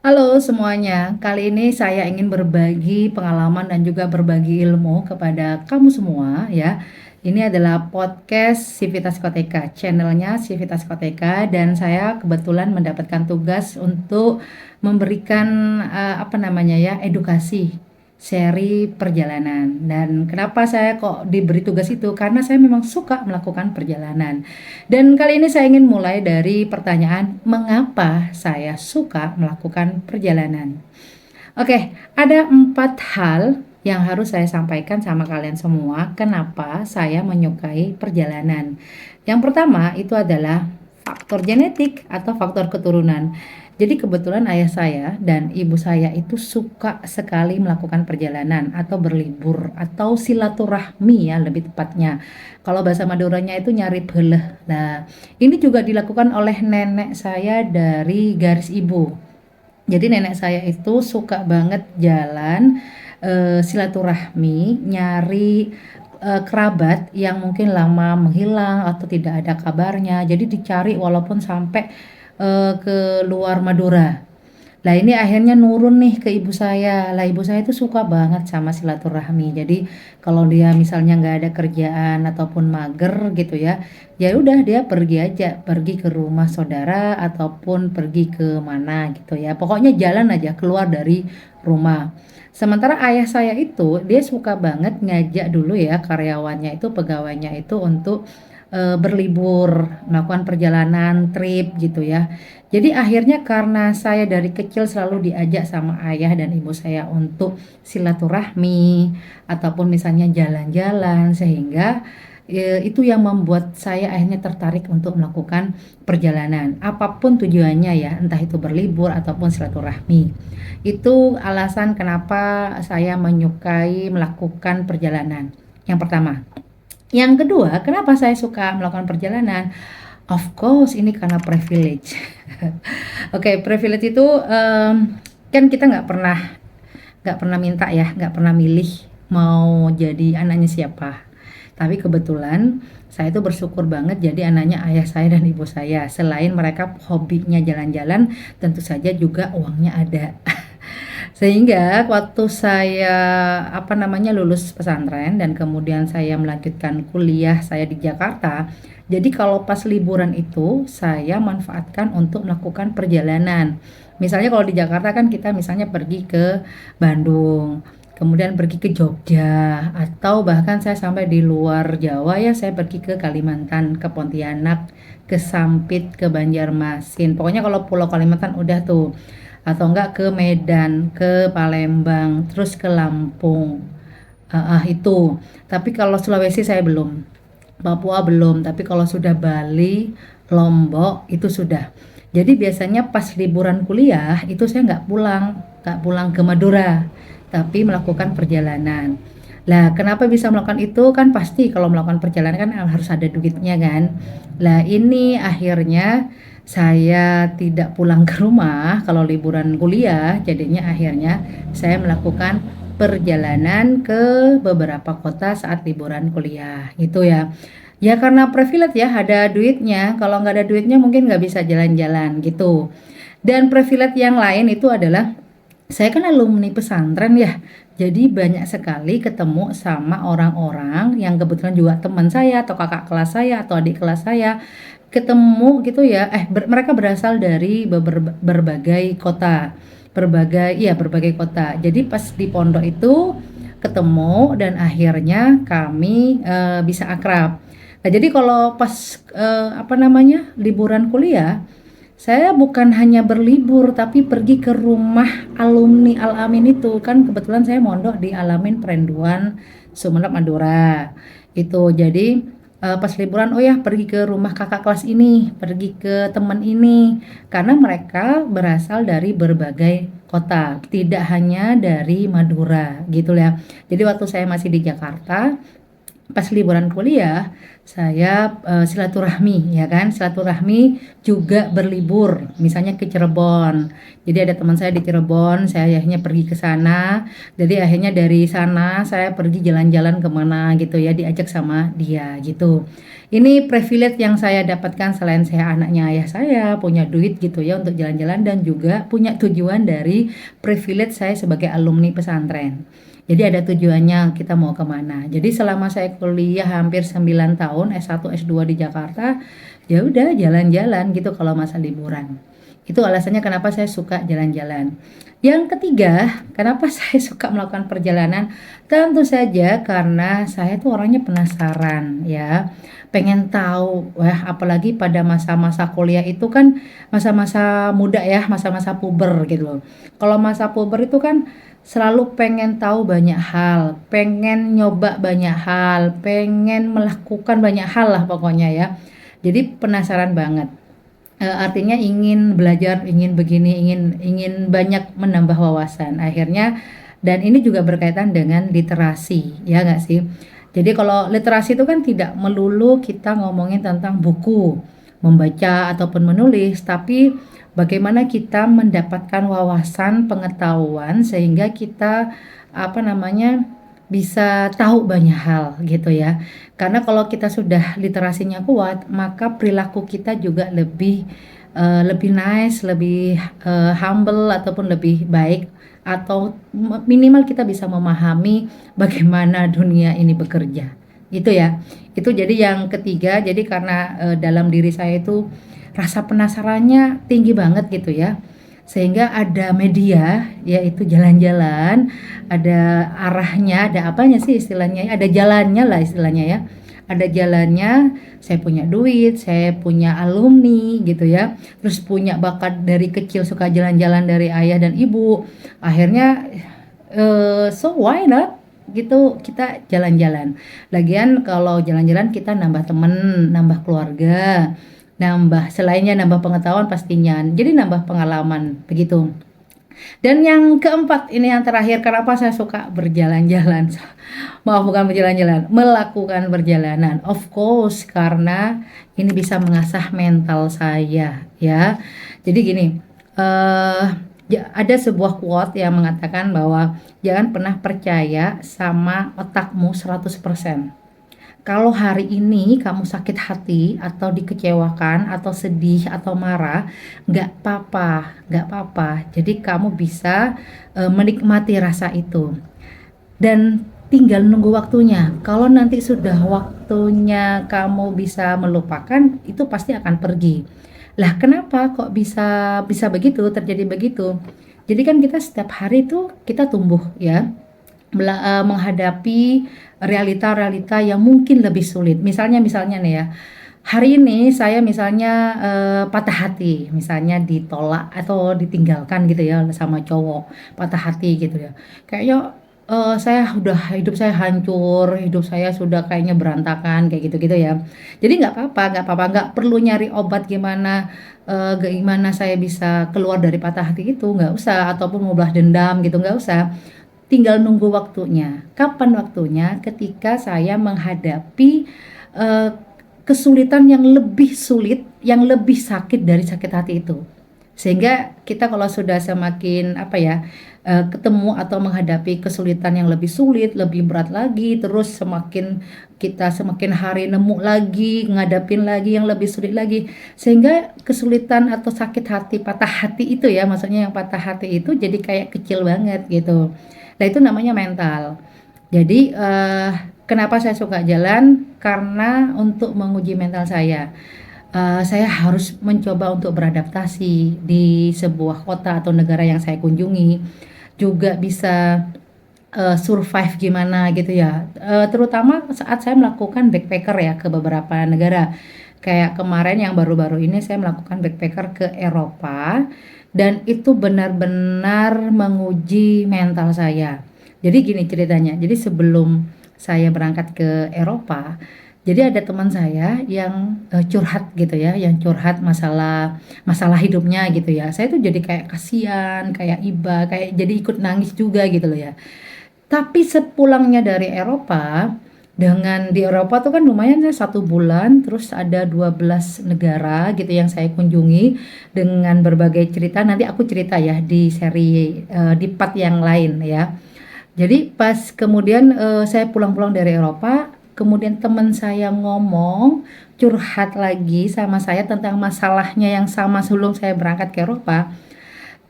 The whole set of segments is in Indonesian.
Halo semuanya, kali ini saya ingin berbagi pengalaman dan juga berbagi ilmu kepada kamu semua ya. Ini adalah podcast Civitas Koteka, channelnya Civitas Koteka, dan saya kebetulan mendapatkan tugas untuk memberikan edukasi seri perjalanan. Dan kenapa saya kok diberi tugas itu? Karena saya memang suka melakukan perjalanan. Dan kali ini saya ingin mulai dari pertanyaan, mengapa saya suka melakukan perjalanan? Oke, ada 4 hal yang harus saya sampaikan sama kalian semua, kenapa saya menyukai perjalanan. Yang pertama itu adalah faktor genetik atau faktor keturunan. Jadi kebetulan ayah saya dan ibu saya itu suka sekali melakukan perjalanan atau berlibur atau silaturahmi ya lebih tepatnya. Kalau bahasa Maduranya itu nyari beleh. Nah, ini juga dilakukan oleh nenek saya dari garis ibu. Jadi nenek saya itu suka banget jalan silaturahmi, nyari kerabat yang mungkin lama menghilang atau tidak ada kabarnya. Jadi dicari walaupun sampai ke luar Madura. Lah ini akhirnya nurun nih ke ibu saya. Lah ibu saya itu suka banget sama silaturahmi. Jadi kalau dia misalnya nggak ada kerjaan ataupun mager gitu ya, ya udah dia pergi aja, pergi ke rumah saudara ataupun pergi ke mana gitu ya. Pokoknya jalan aja keluar dari rumah. Sementara ayah saya itu dia suka banget ngajak dulu ya karyawannya itu, pegawainya itu untuk berlibur, melakukan perjalanan, trip gitu ya. Jadi akhirnya karena saya dari kecil selalu diajak sama ayah dan ibu saya untuk silaturahmi ataupun misalnya jalan-jalan, sehingga itu yang membuat saya akhirnya tertarik untuk melakukan perjalanan. Apapun tujuannya ya, entah itu berlibur ataupun silaturahmi. Itu alasan kenapa saya menyukai melakukan perjalanan. Yang pertama. Yang kedua, kenapa saya suka melakukan perjalanan? Of course, ini karena privilege. Oke, privilege itu kan kita nggak pernah minta ya, nggak pernah milih mau jadi anaknya siapa. Tapi kebetulan saya itu bersyukur banget jadi anaknya ayah saya dan ibu saya. Selain mereka hobinya jalan-jalan, tentu saja juga uangnya ada. Sehingga waktu saya lulus pesantren dan kemudian saya melanjutkan kuliah saya di Jakarta. Jadi kalau pas liburan itu saya manfaatkan untuk melakukan perjalanan. Misalnya kalau di Jakarta kan kita misalnya pergi ke Bandung, kemudian pergi ke Jogja, atau bahkan saya sampai di luar Jawa ya, saya pergi ke Kalimantan, ke Pontianak, ke Sampit, ke Banjarmasin. Pokoknya kalau Pulau Kalimantan udah tuh, atau enggak ke Medan, ke Palembang, terus ke Lampung. Itu. Tapi kalau Sulawesi saya belum. Papua belum, tapi kalau sudah Bali, Lombok itu sudah. Jadi biasanya pas liburan kuliah itu saya nggak pulang ke Madura, tapi melakukan perjalanan. Lah, kenapa bisa melakukan itu? Kan pasti kalau melakukan perjalanan kan harus ada duitnya kan. Lah, ini akhirnya saya tidak pulang ke rumah kalau liburan kuliah, jadinya akhirnya saya melakukan perjalanan ke beberapa kota saat liburan kuliah gitu ya. Ya karena privilege ya, ada duitnya. Kalau nggak ada duitnya mungkin nggak bisa jalan-jalan gitu. Dan privilege yang lain itu adalah saya kan alumni pesantren ya. Jadi banyak sekali ketemu sama orang-orang yang kebetulan juga teman saya atau kakak kelas saya atau adik kelas saya. Ketemu gitu ya. Mereka berasal dari berbagai kota. Berbagai kota. Jadi pas di pondok itu ketemu dan akhirnya kami bisa akrab. Nah, jadi kalau pas liburan kuliah, saya bukan hanya berlibur tapi pergi ke rumah alumni Al-Amin itu. Kan kebetulan saya mondok di Al-Amin Perenduan Sumeneb Madura. Itu jadi pas liburan oh ya pergi ke rumah kakak kelas ini, pergi ke teman ini karena mereka berasal dari berbagai kota, tidak hanya dari Madura gitu ya. Jadi waktu saya masih di Jakarta pas liburan kuliah saya silaturahmi ya kan, silaturahmi juga berlibur misalnya ke Cirebon. Jadi ada teman saya di Cirebon, saya akhirnya pergi ke sana. Jadi akhirnya dari sana saya pergi jalan-jalan kemana gitu ya, diajak sama dia gitu. Ini privilege yang saya dapatkan selain saya anaknya ayah saya, punya duit gitu ya untuk jalan-jalan, dan juga punya tujuan dari privilege saya sebagai alumni pesantren. Jadi ada tujuannya kita mau kemana. Jadi selama saya kuliah hampir 9 tahun S1 S2 di Jakarta, ya udah jalan-jalan gitu kalau masa liburan. Itu alasannya kenapa saya suka jalan-jalan. Yang ketiga, kenapa saya suka melakukan perjalanan? Tentu saja karena saya tuh orangnya penasaran ya. Pengen tahu, wah apalagi pada masa-masa kuliah itu kan masa-masa muda ya, masa-masa puber gitu loh. Kalau masa puber itu kan selalu pengen tahu banyak hal, pengen nyoba banyak hal, pengen melakukan banyak hal lah pokoknya ya. Jadi penasaran banget. Artinya ingin belajar, ingin begini, ingin ingin banyak menambah wawasan. Akhirnya, dan ini juga berkaitan dengan literasi, ya nggak sih? Jadi kalau literasi itu kan tidak melulu kita ngomongin tentang buku, membaca ataupun menulis, tapi bagaimana kita mendapatkan wawasan, pengetahuan sehingga kita apa namanya bisa tahu banyak hal gitu ya. Karena kalau kita sudah literasinya kuat, maka perilaku kita juga lebih nice, lebih humble ataupun lebih baik, atau minimal kita bisa memahami bagaimana dunia ini bekerja. Itu ya. Itu jadi yang ketiga. Jadi karena dalam diri saya itu rasa penasarannya tinggi banget gitu ya. Sehingga ada media yaitu jalan-jalan, ada arahnya, ada apanya sih istilahnya, ada jalannya lah istilahnya ya. Ada jalannya, saya punya duit, saya punya alumni gitu ya. Terus punya bakat dari kecil suka jalan-jalan dari ayah dan ibu. Akhirnya so why not? Gitu kita jalan-jalan. Lagian kalau jalan-jalan kita nambah temen, nambah keluarga, nambah selainnya nambah pengetahuan pastinya. Jadi nambah pengalaman begitu. Dan yang keempat, ini yang terakhir, kenapa saya suka berjalan-jalan? Maaf, bukan berjalan-jalan, melakukan perjalanan. Of course, karena ini bisa mengasah mental saya, ya. Jadi gini, eh ada sebuah quote yang mengatakan bahwa jangan pernah percaya sama otakmu 100%. Kalau hari ini kamu sakit hati atau dikecewakan atau sedih atau marah, nggak apa-apa, nggak apa-apa. Jadi kamu bisa menikmati rasa itu dan tinggal nunggu waktunya. Kalau nanti sudah waktunya kamu bisa melupakan, itu pasti akan pergi. Lah, kenapa kok bisa bisa begitu, terjadi begitu? Jadi kan kita setiap hari itu kita tumbuh ya, menghadapi realita-realita yang mungkin lebih sulit. Misalnya nih ya, hari ini saya misalnya patah hati, misalnya ditolak atau ditinggalkan gitu ya sama cowok, patah hati gitu ya. Kayaknya saya udah hidup saya hancur, hidup saya sudah kayaknya berantakan kayak gitu-gitu ya. Jadi nggak apa-apa, nggak perlu nyari obat gimana gimana saya bisa keluar dari patah hati itu, nggak usah, ataupun membalas dendam gitu, nggak usah. Tinggal nunggu waktunya. Kapan waktunya? Ketika saya menghadapi eh, kesulitan yang lebih sulit, yang lebih sakit dari sakit hati itu. Sehingga kita kalau sudah semakin apa ya, ketemu atau menghadapi kesulitan yang lebih sulit, lebih berat lagi, terus semakin hari nemu lagi, ngadapin lagi yang lebih sulit lagi, sehingga kesulitan atau sakit hati, patah hati itu ya, maksudnya yang patah hati itu jadi kayak kecil banget gitu. Nah, itu namanya mental. Jadi, kenapa saya suka jalan? Karena untuk menguji mental saya. Saya harus mencoba untuk beradaptasi di sebuah kota atau negara yang saya kunjungi. Juga bisa survive gimana gitu ya. Terutama saat saya melakukan backpacker ya ke beberapa negara. Kayak kemarin yang baru-baru ini saya melakukan backpacker ke Eropa, dan itu benar-benar menguji mental saya. Jadi gini ceritanya. Jadi sebelum saya berangkat ke Eropa, jadi ada teman saya yang curhat gitu ya, yang curhat masalah masalah hidupnya gitu ya. Saya tuh jadi kayak kasihan, kayak iba, kayak jadi ikut nangis juga gitu loh ya. Tapi sepulangnya dari Eropa, Dengan di Eropa tuh kan lumayan ya 1 bulan, terus ada 12 negara gitu yang saya kunjungi dengan berbagai cerita. Nanti aku cerita ya di seri di part yang lain ya. Jadi pas kemudian saya pulang-pulang dari Eropa, kemudian teman saya ngomong curhat lagi sama saya tentang masalahnya yang sama sebelum saya berangkat ke Eropa,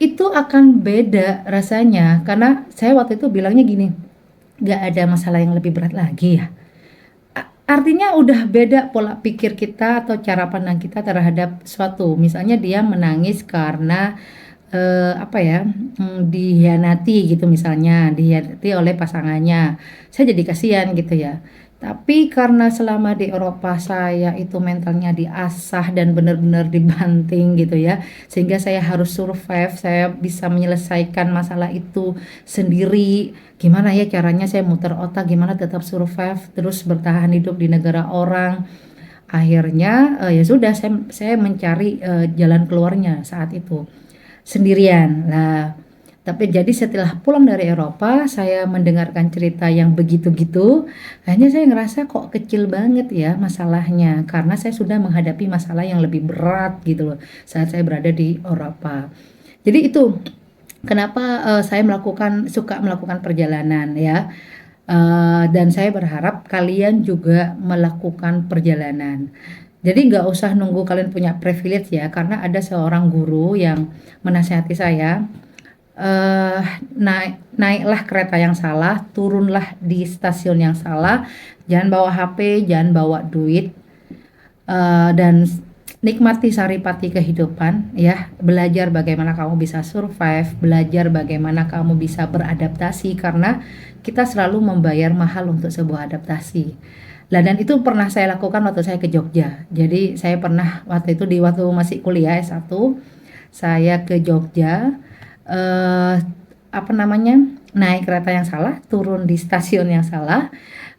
itu akan beda rasanya karena saya waktu itu bilangnya gini, nggak ada masalah yang lebih berat lagi ya. Artinya udah beda pola pikir kita atau cara pandang kita terhadap suatu. Misalnya dia menangis karena apa ya, dihianati gitu misalnya, dihianati oleh pasangannya. Saya jadi kasihan gitu ya. Tapi karena selama di Eropa saya itu mentalnya diasah dan benar-benar dibanting gitu ya, sehingga saya harus survive, saya bisa menyelesaikan masalah itu sendiri. Gimana ya caranya saya muter otak gimana tetap survive, terus bertahan hidup di negara orang. Akhirnya ya sudah saya mencari jalan keluarnya saat itu sendirian. Nah, tapi jadi setelah pulang dari Eropa, saya mendengarkan cerita yang begitu-gitu, akhirnya saya ngerasa kok kecil banget ya masalahnya, karena saya sudah menghadapi masalah yang lebih berat gitu loh saat saya berada di Eropa. Jadi itu kenapa suka melakukan perjalanan ya. Dan saya berharap kalian juga melakukan perjalanan. Jadi nggak usah nunggu kalian punya privilege ya, karena ada seorang guru yang menasihati saya, naiklah kereta yang salah, turunlah di stasiun yang salah, jangan bawa HP, jangan bawa duit, dan nikmati saripati kehidupan ya, belajar bagaimana kamu bisa survive, belajar bagaimana kamu bisa beradaptasi karena kita selalu membayar mahal untuk sebuah adaptasi. Lah dan itu pernah saya lakukan waktu saya ke Jogja. Jadi saya pernah waktu itu waktu masih kuliah S1, saya ke Jogja, eh apa namanya? Naik kereta yang salah, turun di stasiun yang salah,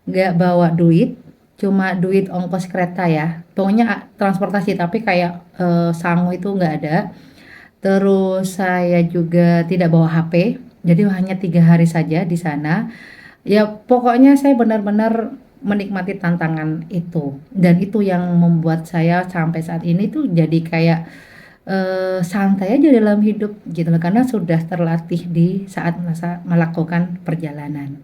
nggak bawa duit, cuma duit ongkos kereta ya. Pokoknya transportasi tapi kayak sangu itu nggak ada. Terus saya juga tidak bawa HP. Jadi hanya 3 hari saja di sana. Ya pokoknya saya benar-benar menikmati tantangan itu. Dan itu yang membuat saya sampai saat ini tuh jadi kayak santai aja dalam hidup gitu loh. Karena sudah terlatih di saat masa melakukan perjalanan.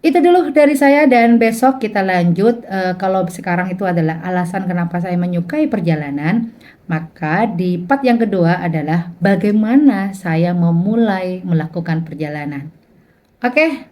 Itu dulu dari saya dan besok kita lanjut, kalau sekarang itu adalah alasan kenapa saya menyukai perjalanan, maka di part yang kedua adalah bagaimana saya memulai melakukan perjalanan. Oke?